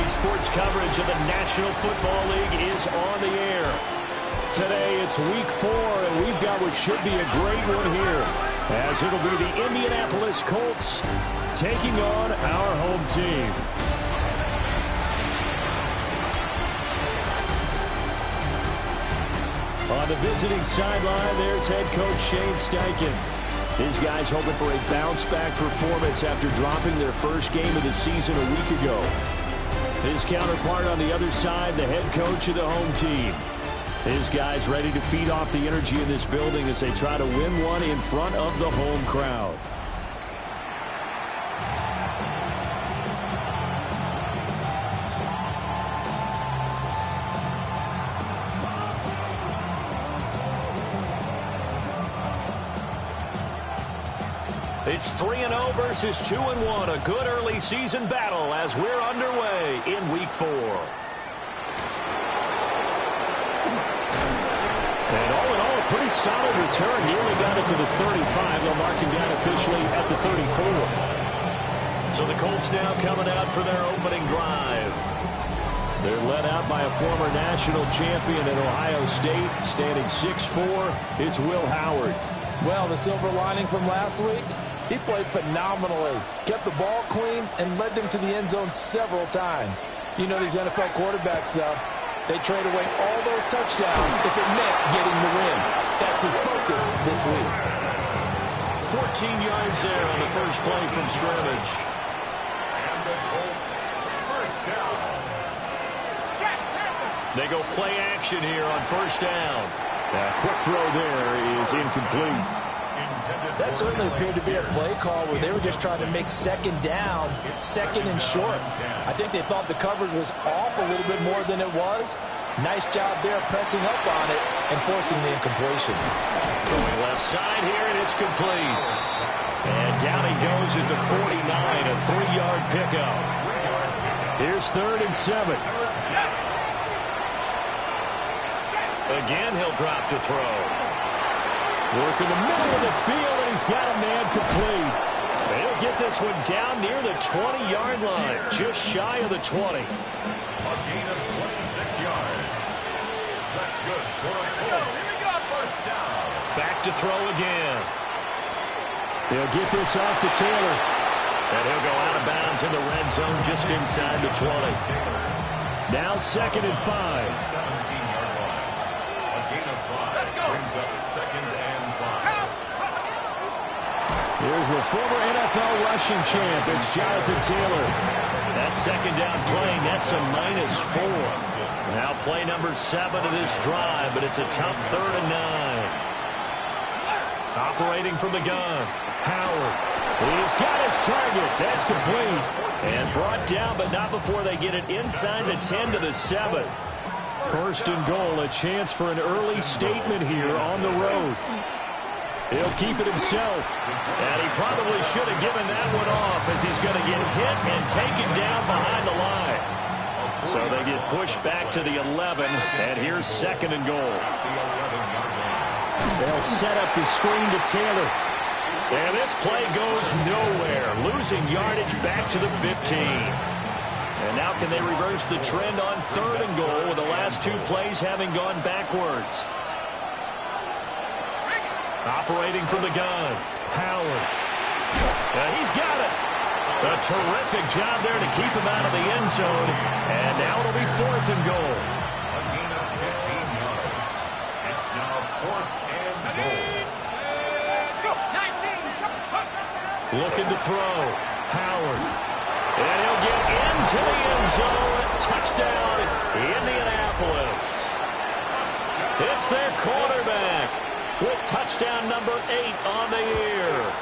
Sports coverage of the National Football League is on the air. Today it's week 4, and we've got what should be a great one here, as it'll be the Indianapolis Colts taking on our home team. On the visiting sideline, there's head coach Shane Steichen. His guys hoping for a bounce-back performance after dropping their first game of the season a week ago. His counterpart on the other side, the head coach of the home team. His guys ready to feed off the energy in this building as they try to win one in front of the home crowd. It's 3-0 versus 2-1. A good early season battle as we're underway in week 4. And all in all, a pretty solid return. Nearly got it to the 35. They'll mark him down officially at the 34. So the Colts now coming out for their opening drive. They're led out by a former national champion at Ohio State, standing 6'4". It's Will Howard. Well, the silver lining from last week, he played phenomenally, kept the ball clean, and led them to the end zone several times. You know these NFL quarterbacks, though, they trade away all those touchdowns if it meant getting the win. That's his focus this week. 14 yards there on the first play from scrimmage. And the Colts, first down. They go play action here on first down. A quick throw there is incomplete. That certainly appeared to be a play call where they were just trying to make second down, second and short. I think they thought the coverage was off a little bit more than it was. Nice job there pressing up on it and forcing the incompletion. Going left side here, and it's complete. And down he goes at the 49, a 3-yard pickup. Here's 3rd and 7. Again, he'll drop to throw. Work in the middle of the field, and he's got a man complete. And he'll get this one down near the 20-yard line, just shy of the 20. A gain of 26 yards. That's good for a Colts. First down. Back to throw again. They'll get this off to Taylor. And he'll go out of bounds in the red zone just inside the 20. Now 2nd and 5. 17-yard line. A gain of 5 brings up 2nd and 5. Here's the former NFL rushing champ. It's Jonathan Taylor. That second down play, that's a -4. Now play number 7 of this drive, but it's a tough 3rd and 9. Operating from the gun, Howard. He's got his target. That's complete. And brought down, but not before they get it inside the 10 to the 7. 1st and goal, a chance for an early statement here on the road. He'll keep it himself. And he probably should have given that one off, as he's going to get hit and taken down behind the line. So they get pushed back to the 11, and here's 2nd and goal. They'll set up the screen to Taylor. And this play goes nowhere, losing yardage back to the 15. And now can they reverse the trend on 3rd and goal with the last 2 plays having gone backwards? Operating from the gun, Howard. He's got it. A terrific job there to keep him out of the end zone. And now it'll be 4th and goal. A gain of 15 yards. It's now 4th and goal. 19. Looking to throw, Howard. And he'll get into the end zone. Touchdown, Indianapolis. It's their quarterback with touchdown number 8 on the year.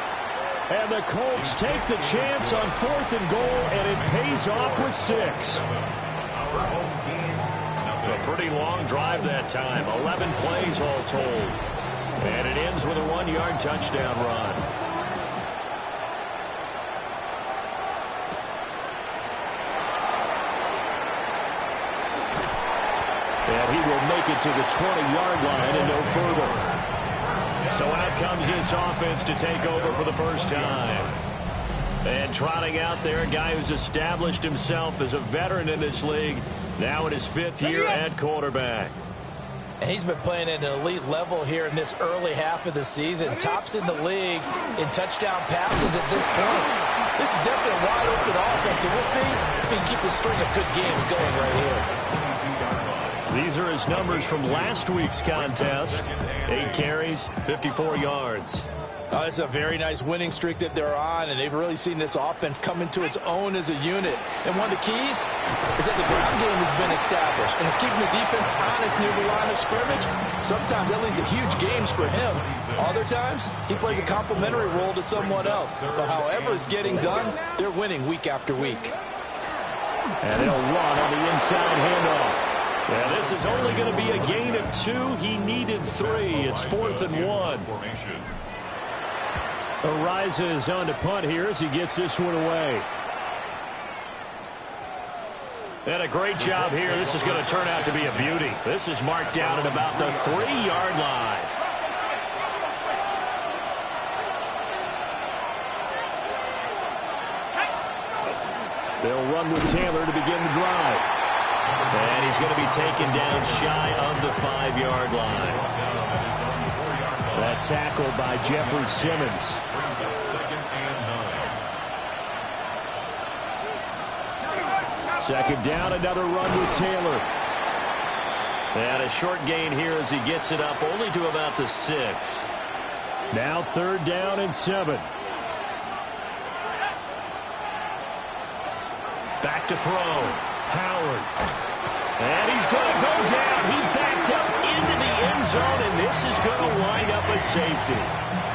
And the Colts take the chance on 4th and goal, and it pays off with 6. Our home team. A pretty long drive that time, 11 plays all told. And it ends with a 1-yard touchdown run. And he will make it to the 20-yard line and no further. So out comes this offense to take over for the first time. And trotting out there, a guy who's established himself as a veteran in this league, now in his 5th year at quarterback. And he's been playing at an elite level here in this early half of the season. Tops in the league in touchdown passes at this point. This is definitely a wide open offense, and we'll see if he can keep the string of good games going right here. These are his numbers from last week's contest. 8 carries, 54 yards. It's a very nice winning streak that they're on, and they've really seen this offense come into its own as a unit. And one of the keys is that the ground game has been established, and it's keeping the defense honest near the line of scrimmage. Sometimes that leads to huge games for him. Other times, he plays a complementary role to someone else. But however it's getting done, they're winning week after week. And they'll run on the inside handoff. Yeah, this is only going to be a gain of 2. He needed 3. It's 4th and 1. Ariza on to punt here as he gets this one away. And a great job here. This is going to turn out to be a beauty. This is marked down at about the 3-yard line. They'll run with Taylor to begin the drive. And he's going to be taken down shy of the 5-yard line. That tackle by Jeffrey Simmons. Brings up 2nd and 9. 2nd down, another run with Taylor. And a short gain here as he gets it up only to about the 6. Now 3rd down and 7. Back to throw. Howard. And he's going to go down. He backed up into the end zone, and this is going to wind up a safety.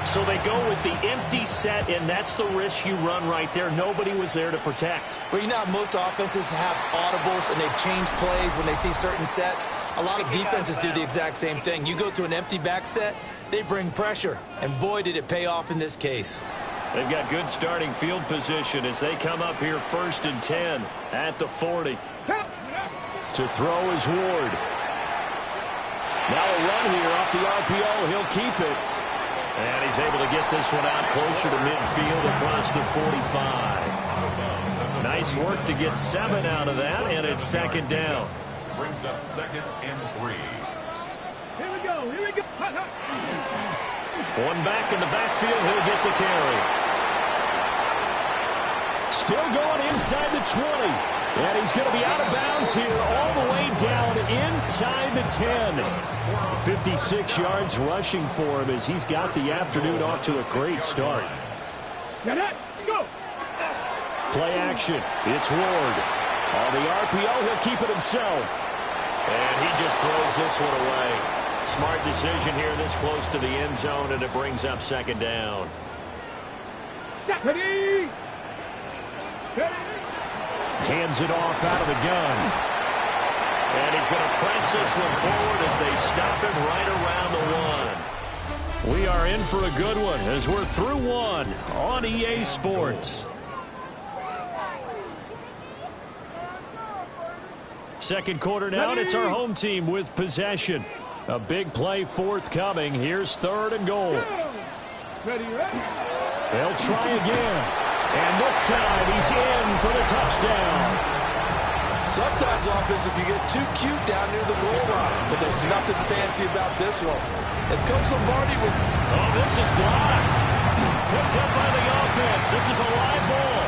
So they go with the empty set, and that's the risk you run right there. Nobody was there to protect. Well, you know how most offenses have audibles, and they've changed plays when they see certain sets. A lot of defenses do the exact same thing. You go to an empty back set, they bring pressure, and boy, did it pay off in this case. They've got good starting field position as they come up here 1st and 10 at the 40. To throw is Ward. Now a run here off the RPO. He'll keep it. And he's able to get this one out closer to midfield across the 45. Nice work to get 7 out of that, and it's 2nd down. Brings up 2nd and 3. Here we go. One back in the backfield. He'll get the carry. Still going inside the 20. And he's going to be out of bounds here all the way down inside the 10. 56 yards rushing for him as he's got the afternoon off to a great start. Let's go. Play action. It's Ward. On the RPO, he'll keep it himself. And he just throws this one away. Smart decision here this close to the end zone, and it brings up 2nd down. Ready. Hands it off out of the gun. And he's going to press this one forward as they stop him right around the 1. We are in for a good one as we're through 1 on EA Sports. 2nd quarter now, and it's our home team with possession. A big play forthcoming. Here's 3rd and goal. Ready. They'll try again. And this time he's in for the touchdown. Sometimes offense, if you get too cute down near the goal line, but there's nothing fancy about this one. As Coach Lombardi would... Oh, this is blocked. Picked up by the offense. This is a live ball.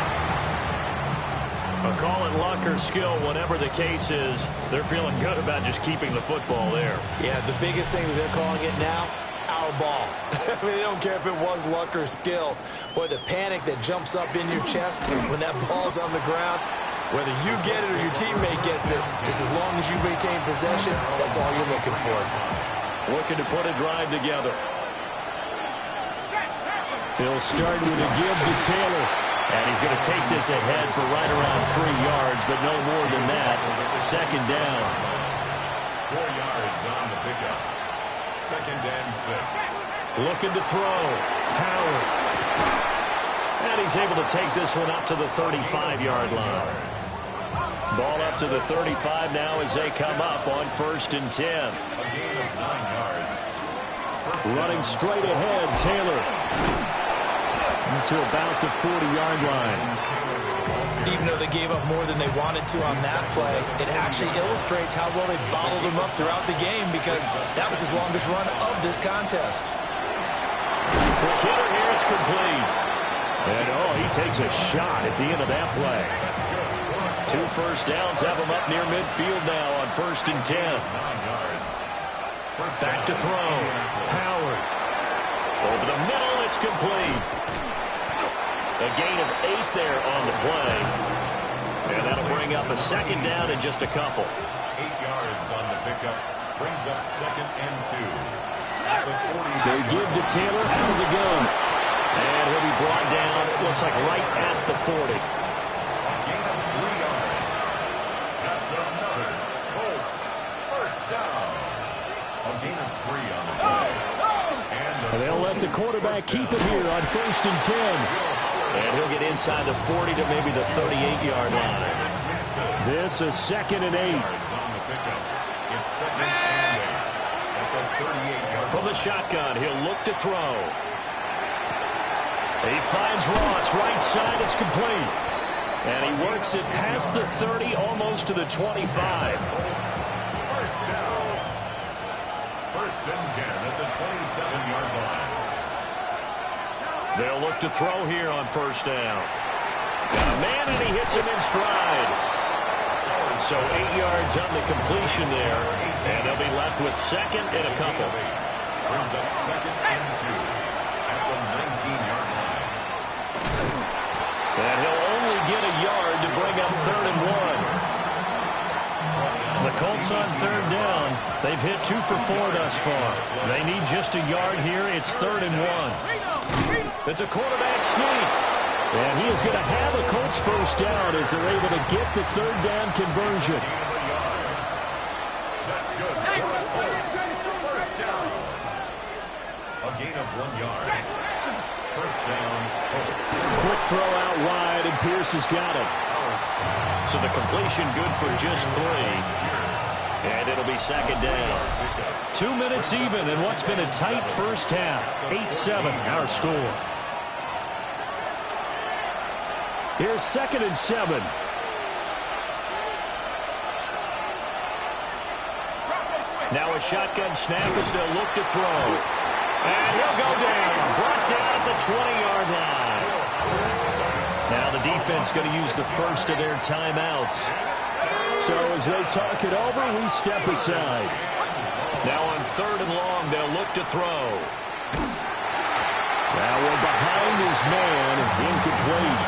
A call it luck or skill, whatever the case is, they're feeling good about just keeping the football there. Yeah, the biggest thing that they're calling it now, our ball. I mean, they don't care if it was luck or skill. Boy, the panic that jumps up in your chest when that ball's on the ground, whether you get it or your teammate gets it, just as long as you maintain possession, that's all you're looking for. Looking to put a drive together. He'll start with a give to Taylor. And he's going to take this ahead for right around 3 yards, but no more than that. 2nd down. 4 yards on the pickup. 2nd and 6. Looking to throw. Howard. And he's able to take this one up to the 35-yard line. Ball up to the 35 now as they come up on 1st and 10. A gain of 9 yards. Running straight ahead, Taylor. to about the 40-yard line. Even though they gave up more than they wanted to on that play, it actually illustrates how well they bottled them up throughout the game because that was his longest run of this contest. The killer here, it's complete. And, he takes a shot at the end of that play. 2 first downs have him up near midfield now on 1st and 10. Back to throw. Howard. Over the middle, it's complete. A gain of 8 there on the play. And that'll bring up a 2nd down in just a couple. 8 yards on the pickup. Brings up 2nd and 2. They give to Taylor out of the gun. And he'll be brought down, looks like right at the 40. A gain of 3 yards. That's another Colts first down. A gain of 3 on the play. And they'll let the quarterback keep it here on 1st and 10. And he'll get inside the 40 to maybe the 38-yard line. This is 2nd and 8. It's 2nd and 8 at the 38-yard line. From the shotgun, he'll look to throw. He finds Ross, right side, it's complete. And he works it past the 30, almost to the 25. First down. 1st and 10 at the 27-yard line. They'll look to throw here on 1st down. Got a man, and he hits him in stride. So 8 yards on the completion there. And they'll be left with 2nd and a couple. Brings up 2nd and 2 at the 19-yard line. And he'll only get a yard to bring up 3rd and 1. The Colts on 3rd down. They've hit 2 for 4 thus far. They need just a yard here. It's 3rd and 1. It's a quarterback sneak. And he is going to have a Colts first down as they're able to get the 3rd down conversion. That's good. First down. A gain of 1 yard. First down. Quick throw out wide, and Pierce has got it. So the completion good for just 3. And it'll be 2nd down. 2 minutes even in what's been a tight first half. 8-7 our score. Here's 2nd and 7. Now a shotgun snap as they'll look to throw. And he'll go down. Brought down at the 20-yard line. Now the defense going to use the first of their timeouts. So as they talk it over, we step aside. Now on 3rd and long, they'll look to throw. Now we're behind his man, incomplete.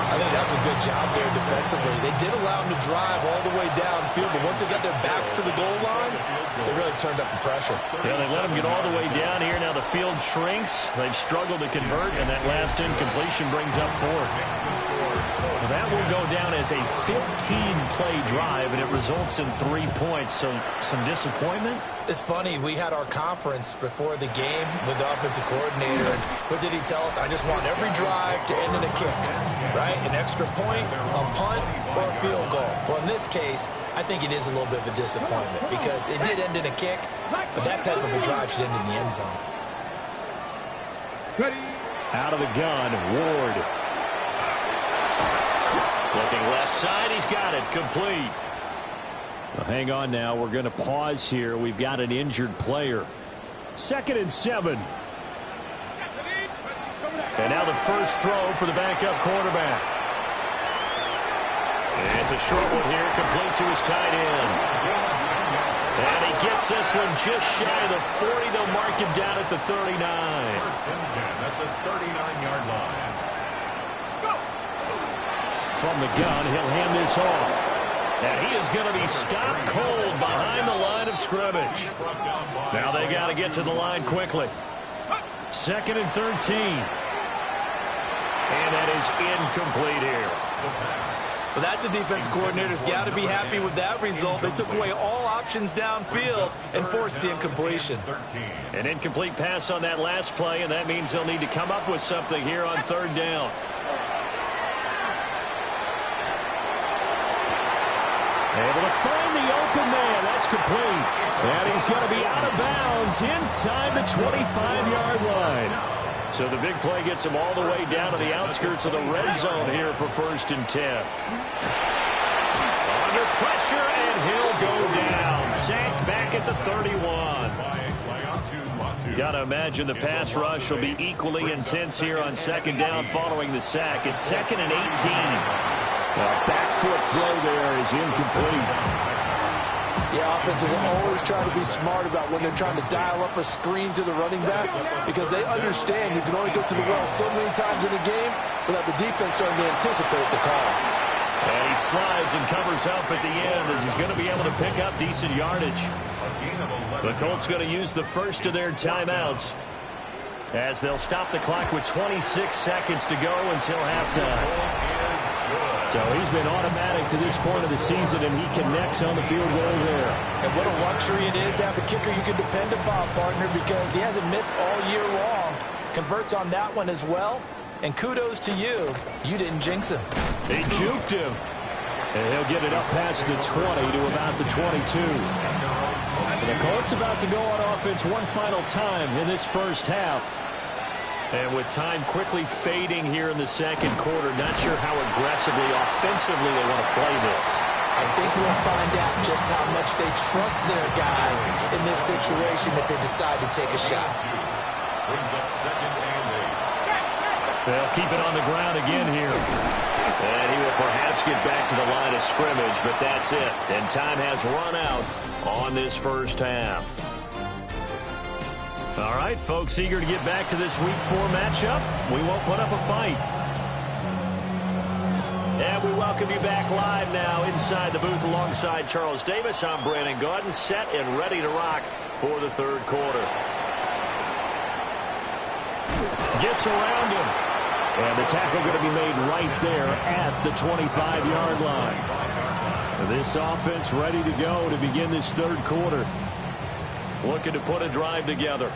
I think that was a good job there defensively. They did allow him to drive all the way downfield, but once they got their backs to the goal line, they really turned up the pressure. Yeah, they let him get all the way down here. Now the field shrinks. They've struggled to convert, and that last incompletion brings up 4th. Well, that will go down as a 15-play drive, and it results in 3 points. So some disappointment? It's funny. We had our conference before the game with the offensive coordinator. And what did he tell us? I just want every drive to end in a kick, right? An extra point, a punt, or a field goal. Well, in this case, I think it is a little bit of a disappointment because it did end in a kick, but that type of a drive should end in the end zone. Out of the gun, Ward. Looking left side, he's got it, complete. Well, hang on now, we're going to pause here. We've got an injured player. 2nd and 7. And now the first throw for the backup quarterback. And it's a short one here, complete to his tight end. And he gets this one just shy of the 40. They'll mark him down at the 39. 1st and 10 at the 39-yard line. From the gun, he'll hand this off. And he is going to be stopped cold behind the line of scrimmage. Now they got to get to the line quickly. 2nd and 13. And that is incomplete here. Well, that's a defense coordinator's got to be happy with that result. They took away all options downfield and forced the incompletion. An incomplete pass on that last play, and that means they'll need to come up with something here on 3rd down. Able to find the open man. That's complete. And he's going to be out of bounds inside the 25-yard line. So the big play gets him all the way down to the outskirts of the red zone here for 1st and 10. Under pressure, and he'll go down. Sacked back at the 31. Got to imagine the pass rush will be equally intense here on 2nd down following the sack. It's 2nd and 18. Back foot throw there is incomplete. Yeah, offenses always try to be smart about when they're trying to dial up a screen to the running back because they understand you can only go to the well so many times in a game without the defense starting to anticipate the call. And he slides and covers up at the end as he's going to be able to pick up decent yardage. The Colts going to use the first of their timeouts as they'll stop the clock with 26 seconds to go until halftime. So he's been automatic to this point of the season, and he connects on the field goal there. And what a luxury it is to have a kicker you can depend upon, partner, because he hasn't missed all year long. Converts on that one as well. And kudos to you. You didn't jinx him. They juked him. And he'll get it up past the 20 to about the 22. And the Colts about to go on offense one final time in this first half. And with time quickly fading here in the 2nd quarter, not sure how aggressively, offensively they want to play this. I think we'll find out just how much they trust their guys in this situation if they decide to take a shot. Brings up 2nd and 8. They'll keep it on the ground again here. And he will perhaps get back to the line of scrimmage, but that's it. And time has run out on this first half. All right, folks, eager to get back to this Week 4 matchup. We won't put up a fight. And we welcome you back live now inside the booth alongside Charles Davis. I'm Brandon Gaudin, set and ready to rock for the 3rd quarter. Gets around him. And the tackle going to be made right there at the 25-yard line. This offense ready to go to begin this 3rd quarter. Looking to put a drive together.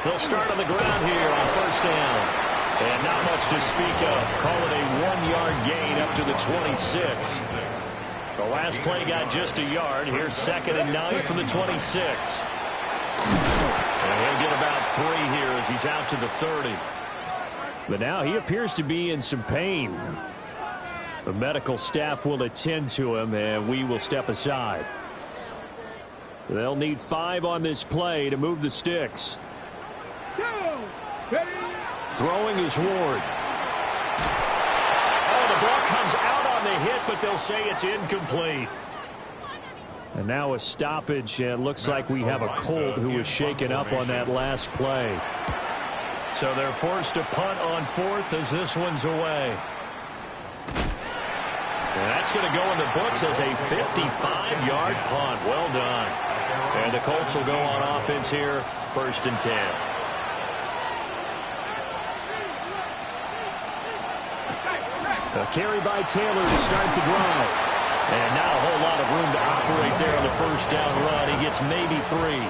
They'll start on the ground here on 1st down. And not much to speak of. Call it a 1-yard gain up to the 26. The last play got just a yard. Here's 2nd and 9 from the 26. And he'll get about 3 here as he's out to the 30. But now he appears to be in some pain. The medical staff will attend to him, and we will step aside. They'll need 5 on this play to move the sticks. Throwing is Ward. Oh, the ball comes out on the hit, but they'll say it's incomplete. And now a stoppage, and it looks like we have a Colt who was shaken up on that last play. So they're forced to punt on 4th as this one's away. And that's going to go in the books as a 55-yard punt. Well done. And the Colts will go on offense here, 1st and 10. A carry by Taylor to start the drive. And not a whole lot of room to operate there on the 1st down run. He gets maybe 3.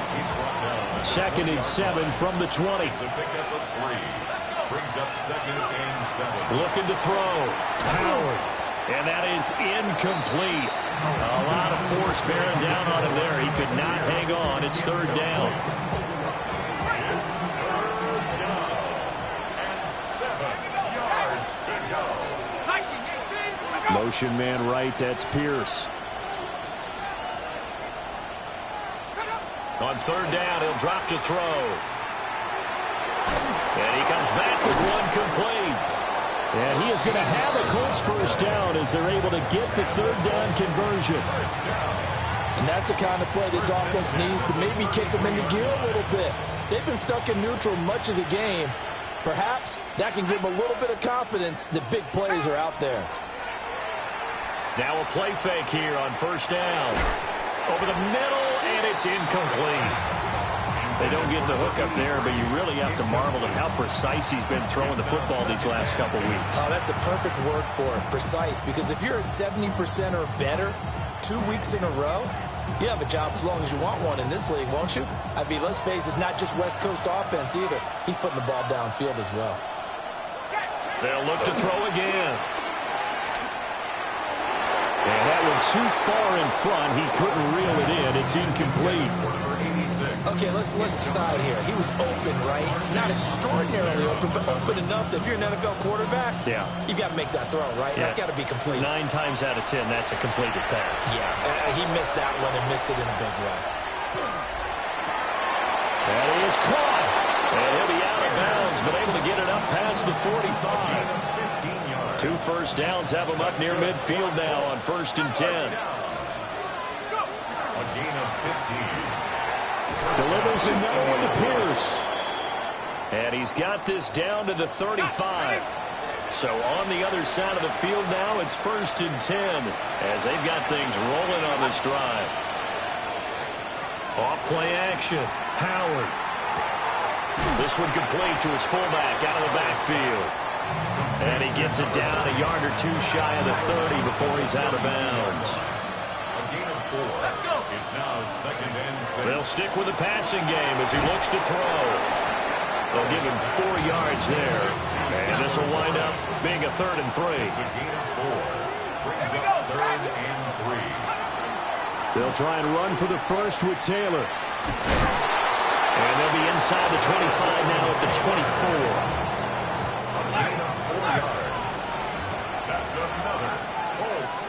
2nd and 7 from the 20. Brings up 2nd and 7. Looking to throw. Howard. And that is incomplete. A lot of force bearing down on him there. He could not hang on. It's 3rd down. Motion man right, that's Pierce. On 3rd down, he'll drop to throw. And he comes back with one complete. And he is going to have a Colts 1st down as they're able to get the 3rd down conversion. And that's the kind of play this offense needs to maybe kick them into gear a little bit. They've been stuck in neutral much of the game. Perhaps that can give them a little bit of confidence that big plays are out there. Now a play fake here on 1st down. Over the middle, and it's incomplete. They don't get the hook up there, but you really have to marvel at how precise he's been throwing the football these last couple weeks. Oh, that's a perfect word for it, precise, because if you're at 70% or better 2 weeks in a row, you have a job as long as you want one in this league, won't you? I mean, let's face it, it's not just West Coast offense either. He's putting the ball downfield as well. They'll look to throw again. And that will too far in front. He couldn't reel it in. It's incomplete. Okay, let's decide here. He was open, right? Not extraordinarily open, but open enough that if you're an NFL quarterback, you got to make that throw, right? That's got to be complete. 9 times out of 10, that's a completed pass. Yeah, he missed that one and missed it in a big way. That is caught. And he'll be out of bounds, but able to get it up past the 45. 2 first downs have him up near midfield now on 1st and 10. A gain of 15. Delivers another one to Pierce. And he's got this down to the 35. So on the other side of the field now, it's 1st and 10 as they've got things rolling on this drive. Off play action. Howard. This one complete to his fullback out of the backfield. And he gets it down a yard or 2 shy of the 30 before he's out of bounds. A gain of 4. Let's go. It's now 2nd and 6. They'll stick with the passing game as he looks to throw. They'll give him 4 yards there. And this will wind up being a 3rd and 3. It's a gain of 4. Brings up 3rd and 3. They'll try and run for the first with Taylor. And they'll be inside the 25 now at the 24. Gain of 4 yards. That's another Colts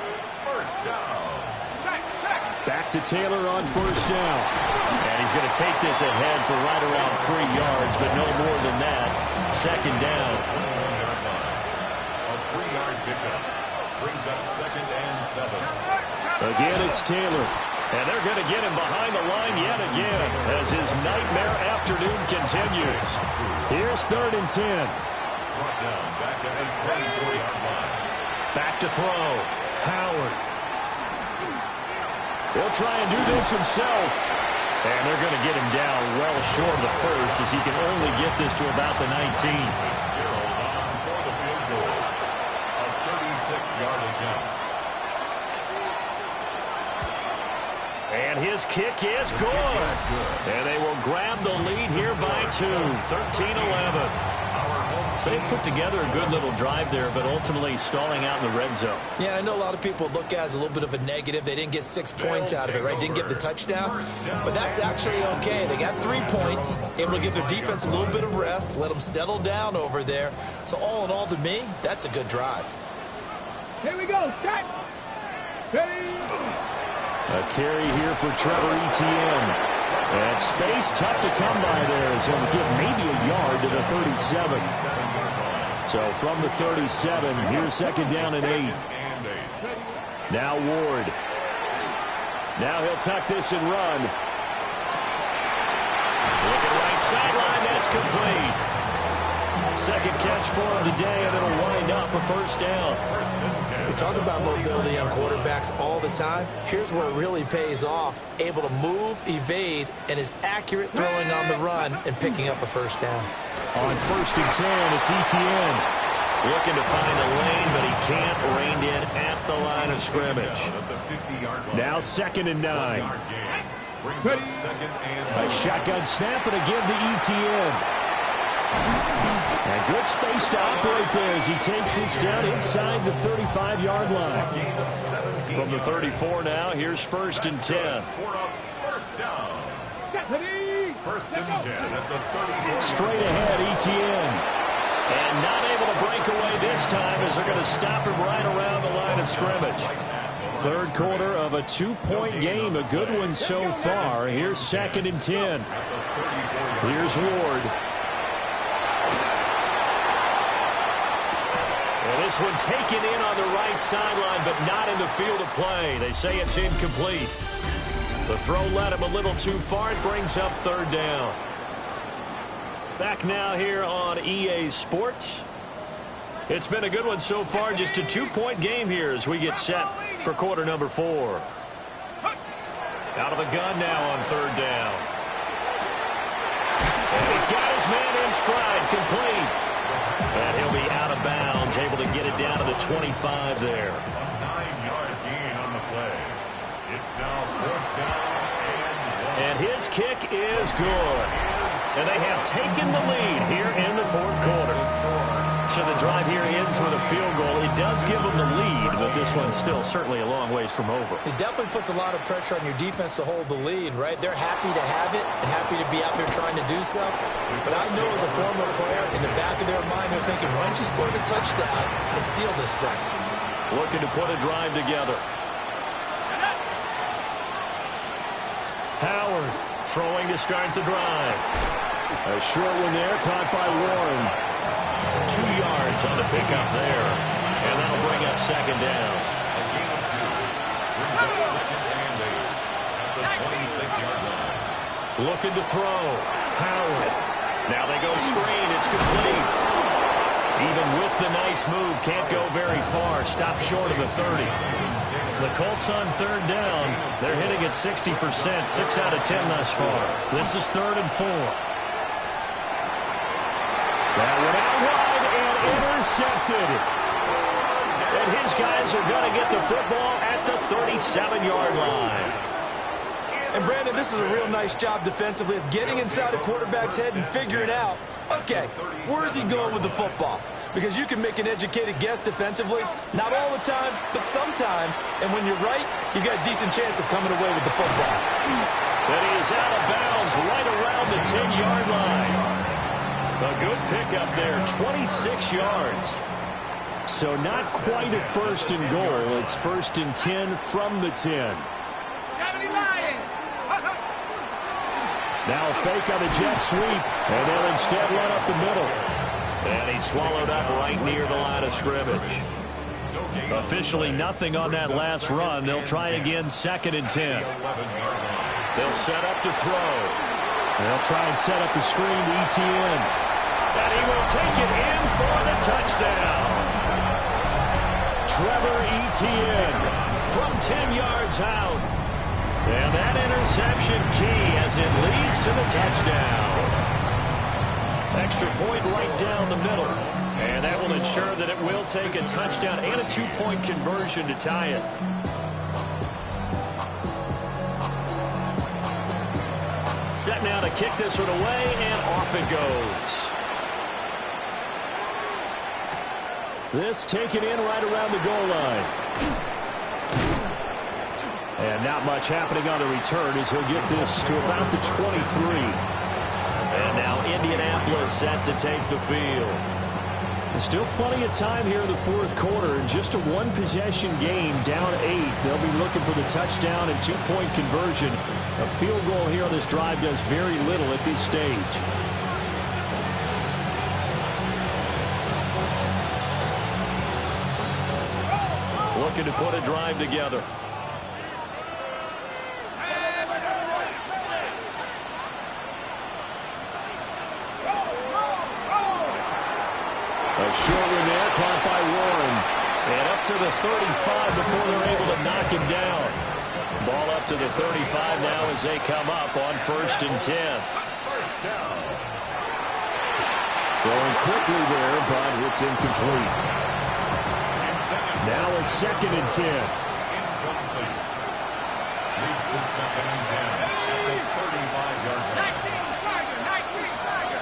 first down. Back to Taylor on 1st down. And he's going to take this ahead for right around 3 yards, but no more than that. 2nd down. A 3-yard pickup. Brings up 2nd and 7. Again, it's Taylor. And they're going to get him behind the line yet again as his nightmare afternoon continues. Here's 3rd and 10. Brought down back at the 24-yard line. Back to throw. Howard. He'll try and do this himself. And they're going to get him down well short of the first as he can only get this to about the 19. Fitzgerald on for the field goal. A 36-yard attempt. And his kick is good. And they will grab the lead here by 2. 13-11. So they put together a good little drive there, but ultimately stalling out in the red zone. Yeah, I know a lot of people look at it as a little bit of a negative. They didn't get 6 points out of it, right? Didn't get the touchdown. But that's actually okay. They got 3 points, able to give their defense a little bit of rest, let them settle down over there. So all in all, to me, that's a good drive. Here we go. Set. Ready. A carry here for Trevor Etienne. And space tough to come by there as he'll get maybe a yard to the 37. So from the 37, here's 2nd down and 8. Now Ward. Now he'll tuck this and run. Looking right sideline, that's complete. 2nd catch for him today, and it'll wind up a 1st down. We talk about mobility on quarterbacks all the time. Here's where it really pays off. Able to move, evade, and is accurate throwing on the run and picking up a 1st down. On 1st and 10, it's Etienne. Looking to find a lane, but he can't. Reined in at the line of scrimmage. Now 2nd and 9. A shotgun snap and a give to Etienne. And good space to operate there as he takes this down inside the 35-yard line. From the 34 now, here's 1st and 10. First down. 1st and 10 at the 34. Straight ahead, Etienne. And not able to break away this time as they're going to stop him right around the line of scrimmage. 3rd quarter of a 2-point game, a good one so far. Here's 2nd and 10. Here's Ward. And this one taken in on the right sideline, but not in the field of play. They say it's incomplete. The throw led him a little too far. It brings up 3rd down. Back now here on EA Sports. It's been a good one so far. Just a 2-point game here as we get set for quarter number 4. Out of the gun now on 3rd down. And he's got his man in stride, complete. And he'll be out of bounds, able to get it down to the 25 there. A 9-yard gain on the play. It's now 4th down and his kick is good. And they have taken the lead here in the 4th quarter. So the drive here ends with a field goal. It does give them the lead, but this one's still certainly a long ways from over. It definitely puts a lot of pressure on your defense to hold the lead, right? They're happy to have it and happy to be out there trying to do so. But I know as a former player, in the back of their mind, they're thinking, why don't you score the touchdown and seal this thing? Looking to put a drive together. Howard throwing to start the drive. A short one there, caught by Warren. 2 yards on the pickup there. And that'll bring up second down. A gain of 2. Brings up second and 8 at the 26-yard line. Looking to throw. Howard. Now they go screen. It's complete. Even with the nice move, can't go very far. Stop short of the 30. The Colts on third down. They're hitting at 60%. 6 out of 10 thus far. This is 3rd and 4. That went out wide and intercepted. And his guys are going to get the football at the 37-yard line. And, Brandon, this is a real nice job defensively of getting inside the quarterback's head and figuring out, okay, where is he going with the football? Because you can make an educated guess defensively. Not all the time, but sometimes. And when you're right, you got a decent chance of coming away with the football. But he is out of bounds right around the 10-yard line. A good pickup there, 26 yards. So not quite a 1st and goal. It's 1st and 10 from the 10. 70 Lions. Now a fake on the jet sweep, and they'll instead run up the middle. And he's swallowed up right near the line of scrimmage. Officially nothing on that last run. They'll try again, 2nd and 10. They'll set up to throw. They'll try and set up the screen to ETN. And he will take it in for the touchdown. Trevor Etienne from 10 yards out. And that interception key as it leads to the touchdown. Extra point right down the middle. And that will ensure that it will take a touchdown and a 2-point conversion to tie it. Set now to kick this one away, and off it goes. This taken in right around the goal line. And not much happening on the return as he'll get this to about the 23. And now Indianapolis set to take the field. There's still plenty of time here in the 4th quarter. And just a 1-possession game, down 8. They'll be looking for the touchdown and 2-point conversion. A field goal here on this drive does very little at this stage. Looking to put a drive together. A short one there, caught by Warren. And up to the 35 before they're able to knock him down. Ball up to the 35 now as they come up on 1st and 10. Going quickly there, but it's incomplete. Now a 2nd and 10. Incomplete. Leads to 2nd and 10 at the 35-yard line. 19 Tiger.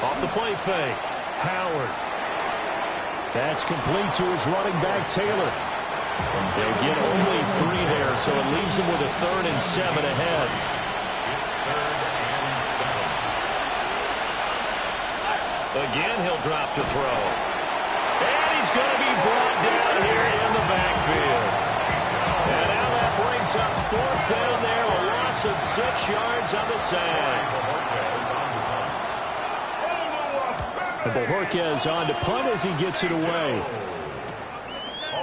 Off the play fake. Howard. That's complete to his running back, Taylor. They'll get only 3 there, so it leaves them with a 3rd and 7 ahead. It's 3rd and 7. Again, he'll drop to throw. And he's going to be brought down here in the backfield. And now that brings up 4th down there, a loss of 6 yards on the sack. And Bojorquez on to punt as he gets it away.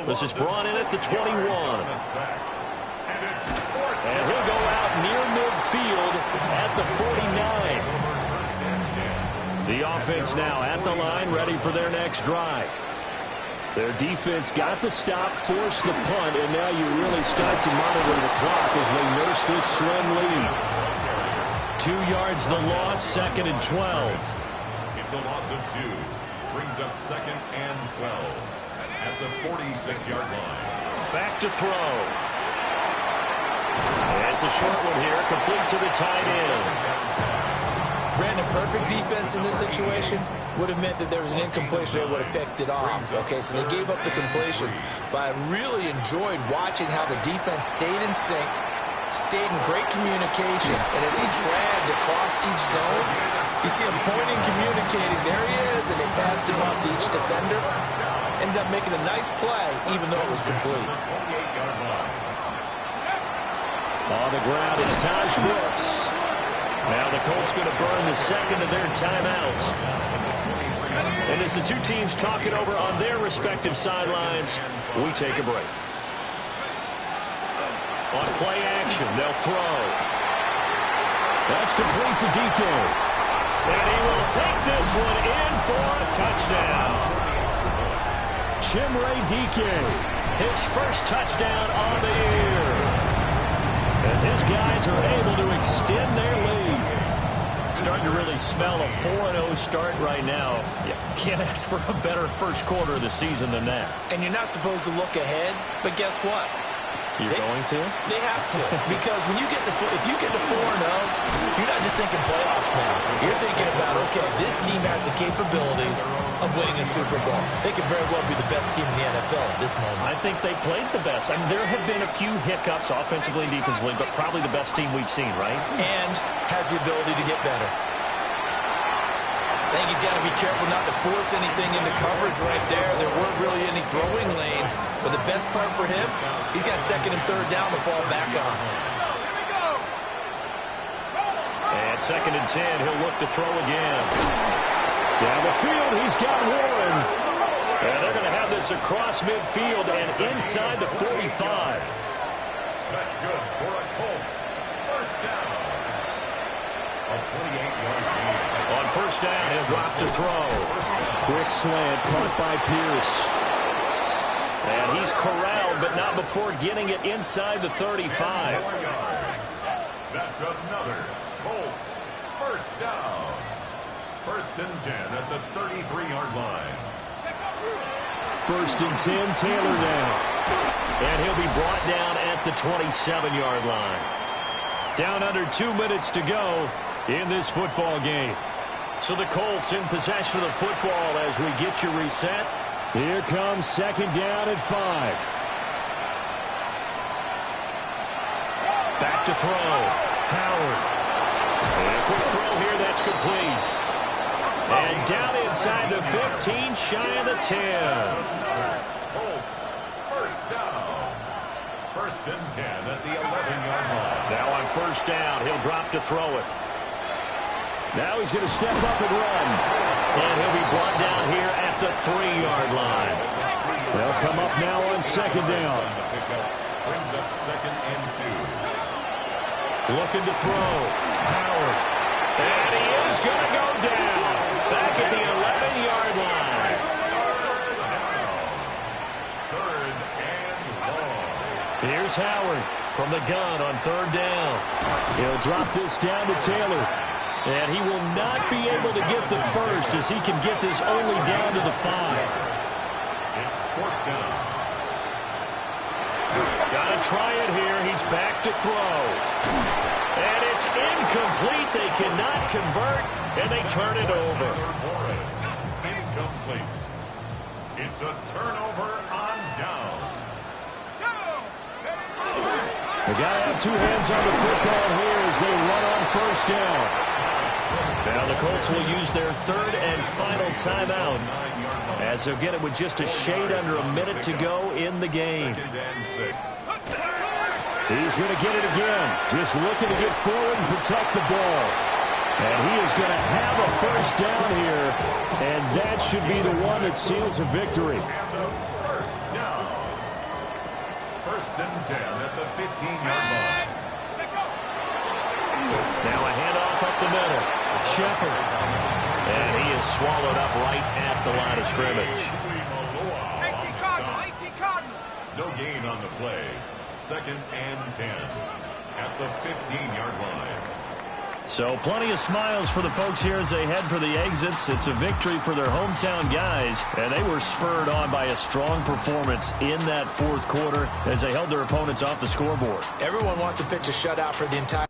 This is brought in at the 21. And he'll go out near midfield at the 49. The offense now at the line, ready for their next drive. Their defense got the stop, forced the punt, and now you really start to monitor the clock as they nurse this slim lead. 2 yards the loss, 2nd and 12. It's a loss of 2. Brings up 2nd and 12 at the 46-yard line. Back to throw. And it's a short one here, complete to the tight end. Brandon, perfect defense in this situation would have meant that there was an incompletion. They would have picked it off. Okay, so they gave up the completion. But I really enjoyed watching how the defense stayed in sync, stayed in great communication. And as he dragged across each zone, you see him pointing, communicating. There he is, and they passed him off to each defender. Ended up making a nice play, even though it was complete. On the ground, it's Taj Brooks. Now the Colts going to burn the second of their timeouts. And as the two teams talk it over on their respective sidelines, we take a break. On play action, they'll throw. That's complete to DK. And he will take this one in for a touchdown. Chimere DK, his first touchdown on the year, as his guys are able to extend their lead. Starting to really smell a 4-0 start right now. You can't ask for a better first quarter of the season than that. And you're not supposed to look ahead, but guess what? You're going to? They have to. Because when you get to, if you get to 4-0, you're not just thinking playoffs now. You're thinking about, okay, this team has the capabilities of winning a Super Bowl. They could very well be the best team in the NFL at this moment. I think they played the best. I mean, there have been a few hiccups offensively and defensively, but probably the best team we've seen, right? And has the ability to get better. I think he's got to be careful not to force anything into coverage right there. There weren't really any throwing lanes. But the best part for him, he's got second and third down to fall back on. And second and 10, he'll look to throw again. Down the field, he's got Warren. And they're going to have this across midfield and inside the 45. That's good for a Colts. First down. A 28-yard gain. On first down, he'll drop to throw. Quick slant caught by Pierce. And he's corralled, but not before getting it inside the 35. That's another Colts first down. First and 10 at the 33-yard line. First and 10, Taylor down. And he'll be brought down at the 27-yard line. Down under 2 minutes to go in this football game. So the Colts in possession of the football as we get you reset. Here comes second down at 5. Back to throw. Howard. And a quick throw here, that's complete. And down inside the 15, shy of the 10. Colts first down. First and 10 at the 11-yard line. Now on first down, he'll drop to throw it. Now he's going to step up and run. And he'll be brought down here at the 3-yard line. They'll come up now on second down. Brings up second and 2. Looking to throw. Howard. And he is going to go down. Back at the 11-yard line. Third and long. Here's Howard from the gun on third down. He'll drop this down to Taylor. And he will not be able to get the first as he can get this only down to the 5. It's fourth down. Got to try it here. He's back to throw. And it's incomplete. They cannot convert, and they turn it over. Incomplete. It's a turnover on downs. They got to have two hands on the football here as they run on first down. Now the Colts will use their third and final timeout as they'll get it with just a shade under a minute to go in the game. Second and 6. He's going to get it again. Just looking to get forward and protect the ball. And he is going to have a first down here. And that should be the one that seals a victory. First down. First and 10 at the 15-yard line. Now a handoff up the middle. Shepard. And he is swallowed up right at the line of scrimmage. 18 Cardinal, 18 Cardinal. No gain on the play. Second and 10 at the 15-yard line. So plenty of smiles for the folks here as they head for the exits. It's a victory for their hometown guys, and they were spurred on by a strong performance in that fourth quarter as they held their opponents off the scoreboard. Everyone wants to pitch a shutout for the entire